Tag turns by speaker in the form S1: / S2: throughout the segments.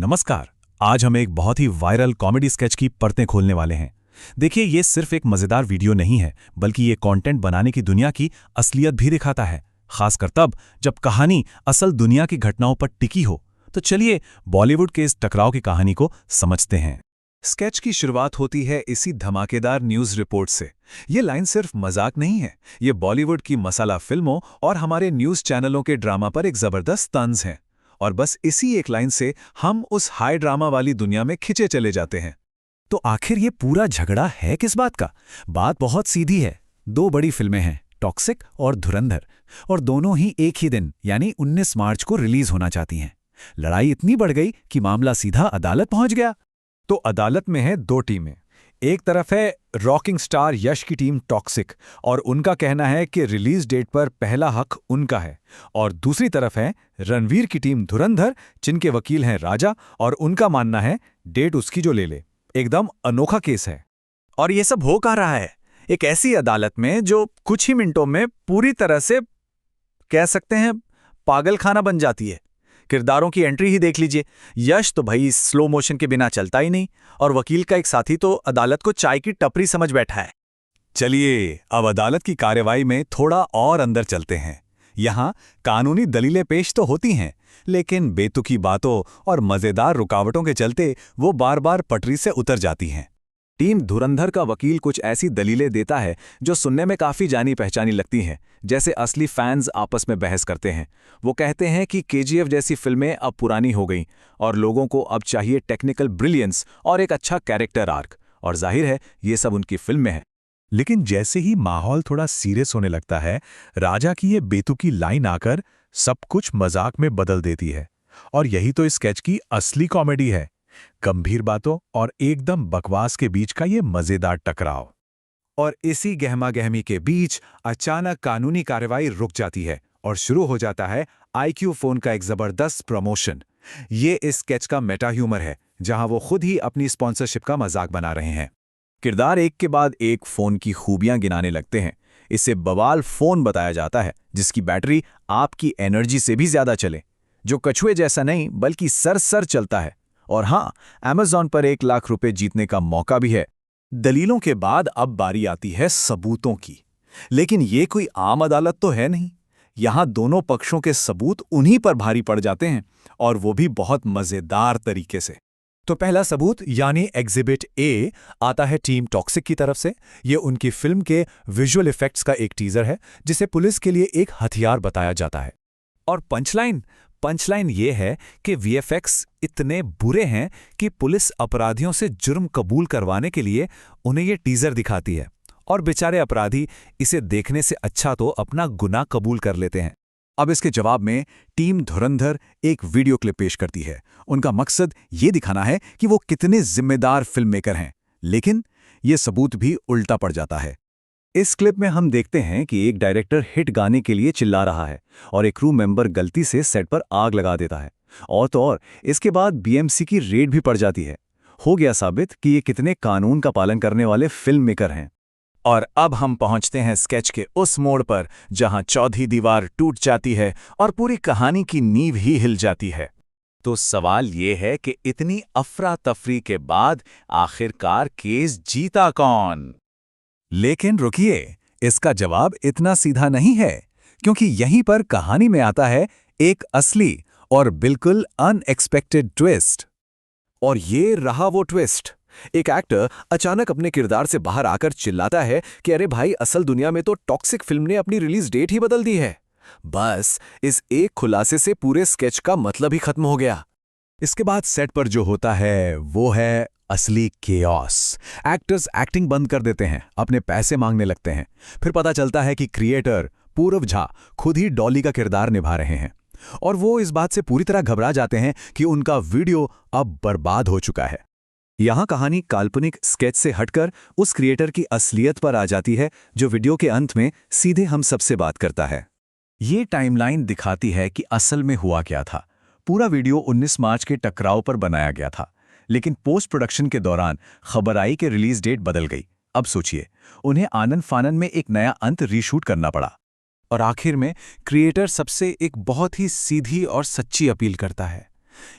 S1: नमस्कार। आज हम एक बहुत ही वायरल कॉमेडी स्केच की परतें खोलने वाले हैं। देखिए, ये सिर्फ एक मजेदार वीडियो नहीं है, बल्कि ये कंटेंट बनाने की दुनिया की असलियत भी दिखाता है, खासकर तब जब कहानी असल दुनिया की घटनाओं पर टिकी हो। तो चलिए बॉलीवुड के इस टकराव की कहानी को समझते हैं। स्केच की शुरुआत होती है इसी धमाकेदार न्यूज रिपोर्ट से। ये लाइन सिर्फ मजाक नहीं है, ये बॉलीवुड की मसाला फिल्मों और हमारे न्यूज चैनलों के ड्रामा पर एक जबरदस्त तंज है। और बस इसी एक लाइन से हम उस हाई ड्रामा वाली दुनिया में खिंचे चले जाते हैं। तो आखिर ये पूरा झगड़ा है किस बात का? बात बहुत सीधी है। दो बड़ी फिल्में हैं, टॉक्सिक और धुरंधर, और दोनों ही एक ही दिन यानी 19 मार्च को रिलीज होना चाहती हैं। लड़ाई इतनी बढ़ गई कि मामला सीधा अदालत पहुंच गया। तो अदालत में है दो टीमें। एक तरफ है रॉकिंग स्टार यश की टीम टॉक्सिक, और उनका कहना है कि रिलीज डेट पर पहला हक उनका है। और दूसरी तरफ है रणवीर की टीम धुरंधर, जिनके वकील हैं राजा, और उनका मानना है डेट उसकी जो ले ले। एकदम अनोखा केस है।
S2: और ये सब हो कहाँ रहा है? एक ऐसी अदालत में जो कुछ ही मिनटों में पूरी तरह से कह सकते हैं पागलखाना बन जाती है। किरदारों की एंट्री ही देख लीजिए। यश तो भाई स्लो मोशन के बिना चलता ही नहीं, और वकील का एक साथी तो अदालत को चाय की टपरी समझ बैठा है।
S1: चलिए अब अदालत की कार्यवाही में थोड़ा और अंदर चलते हैं। यहाँ कानूनी दलीलें पेश तो होती हैं, लेकिन बेतुकी बातों और मजेदार रुकावटों के चलते वो बार बार पटरी से उतर जाती हैं। टीम धुरंधर का वकील कुछ ऐसी दलीलें देता है जो सुनने में काफी जानी पहचानी लगती हैं, जैसे असली फैंस आपस में बहस करते हैं। वो कहते हैं कि केजीएफ जैसी फिल्में अब पुरानी हो गईं और लोगों को अब चाहिए टेक्निकल ब्रिलियंस और एक अच्छा कैरेक्टर आर्क। और जाहिर है ये सब उनकी फिल्म में है। लेकिन जैसे ही माहौल थोड़ा सीरियस होने लगता है, राजा की ये बेतुकी लाइन आकर सब कुछ मजाक में बदल देती है। और यही तो इस स्केच की असली कॉमेडी है। गंभीर बातों और एकदम बकवास के बीच का ये मजेदार टकराव। और इसी गहमागहमी के बीच अचानक कानूनी कार्रवाई रुक जाती है और शुरू हो जाता है आईक्यू फोन का एक जबरदस्त प्रमोशन। ये इस स्केच का मेटा ह्यूमर है, जहां वो खुद ही अपनी स्पॉन्सरशिप का मजाक बना रहे हैं। किरदार एक के बाद एक फोन की खूबियां गिनाने लगते हैं। इसे बवाल फोन बताया जाता है, जिसकी बैटरी आपकी एनर्जी से भी ज्यादा चले, जो कछुए जैसा नहीं बल्कि सर चलता है। और हाँ, अमेज़न पर 1 लाख रुपए जीतने का मौका भी है। दलीलों के बाद अब बारी आती है सबूतों की। लेकिन ये कोई आम अदालत तो है नहीं। यहां दोनों पक्षों के सबूत उन्हीं पर भारी पड़ जाते हैं, और वो भी बहुत मजेदार तरीके से। तो पहला सबूत यानी एग्जिबिट ए आता है टीम टॉक्सिक की तरफ से। ये उनकी फिल्म के विजुअल इफेक्ट्स का एक टीजर है, जिसे पुलिस के लिए एक हथियार बताया जाता है। और पंचलाइन ये है कि वीएफएक्स इतने बुरे हैं कि पुलिस अपराधियों से जुर्म कबूल करवाने के लिए उन्हें ये टीजर दिखाती है, और बेचारे अपराधी इसे देखने से अच्छा तो अपना गुनाह कबूल कर लेते हैं। अब इसके जवाब में टीम धुरंधर एक वीडियो क्लिप पेश करती है। उनका मकसद ये दिखाना है कि वो कितने जिम्मेदार फिल्म मेकर हैं, लेकिन ये सबूत भी उल्टा पड़ जाता है। इस क्लिप में हम देखते हैं कि एक डायरेक्टर हिट गाने के लिए चिल्ला रहा है और एक क्रू मेंबर गलती से सेट पर आग लगा देता है। और तो और इसके बाद बीएमसी की रेड भी पड़ जाती है। हो गया साबित कि ये कितने कानून का पालन करने वाले फिल्म मेकर हैं। और अब हम पहुंचते हैं स्केच के उस मोड़ पर जहां चौथी दीवार टूट जाती है और पूरी कहानी की नींव ही हिल जाती है। तो सवाल ये है कि इतनी अफरा तफरी के बाद आखिरकार केस जीता कौन? लेकिन रुकिए, इसका जवाब इतना सीधा नहीं है, क्योंकि यहीं पर कहानी में आता है एक असली और बिल्कुल अनएक्सपेक्टेड ट्विस्ट। और ये रहा वो ट्विस्ट। एक एक्टर अचानक अपने किरदार से बाहर आकर चिल्लाता है कि अरे भाई, असल दुनिया में तो टॉक्सिक फिल्म ने अपनी रिलीज डेट ही बदल दी है। बस इस एक खुलासे से पूरे स्केच का मतलब ही खत्म हो गया। इसके बाद सेट पर जो होता है वो है असली केओस। एक्टर्स एक्टिंग बंद कर देते हैं, अपने पैसे मांगने लगते हैं। फिर पता चलता है कि क्रिएटर पूरव झा खुद ही डॉली का किरदार निभा रहे हैं, और वो इस बात से पूरी तरह घबरा जाते हैं कि उनका वीडियो अब बर्बाद हो चुका है। यहां कहानी काल्पनिक स्केच से हटकर उस क्रिएटर की असलियत पर आ जाती है, जो वीडियो के अंत में सीधे हम सबसे बात करता है। ये टाइमलाइन दिखाती है कि असल में हुआ क्या था। पूरा वीडियो 19 मार्च के टकराव पर बनाया गया था, लेकिन पोस्ट प्रोडक्शन के दौरान खबर आई कि रिलीज डेट बदल गई। अब सोचिए, उन्हें आनन फानन में एक नया अंत रीशूट करना पड़ा। और आखिर में क्रिएटर सबसे एक बहुत ही सीधी और सच्ची अपील करता है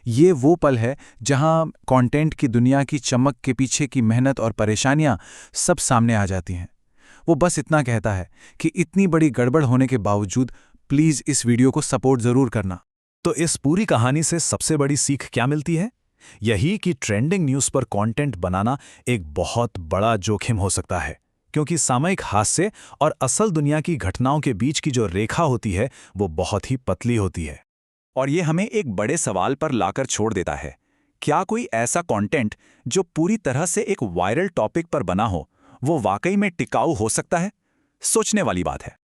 S2: ये वो पल है जहां कंटेंट की दुनिया की चमक के पीछे की मेहनत और परेशानियां सब सामने आ जाती हैं। वो बस इतना कहता है कि इतनी बड़ी गड़बड़ होने के बावजूद प्लीज इस वीडियो को सपोर्ट जरूर करना।
S1: तो इस पूरी कहानी से सबसे बड़ी सीख क्या मिलती है? यही कि ट्रेंडिंग न्यूज़ पर कंटेंट बनाना एक बहुत बड़ा जोखिम हो सकता है, क्योंकि सामयिक हास्य और असल दुनिया की घटनाओं के बीच की जो रेखा होती है वो बहुत ही पतली होती है।
S2: और ये हमें एक बड़े सवाल पर लाकर छोड़ देता है, क्या कोई ऐसा कंटेंट जो पूरी तरह से एक वायरल टॉपिक पर बना हो वो वाकई में टिकाऊ हो सकता है? सोचने वाली बात है।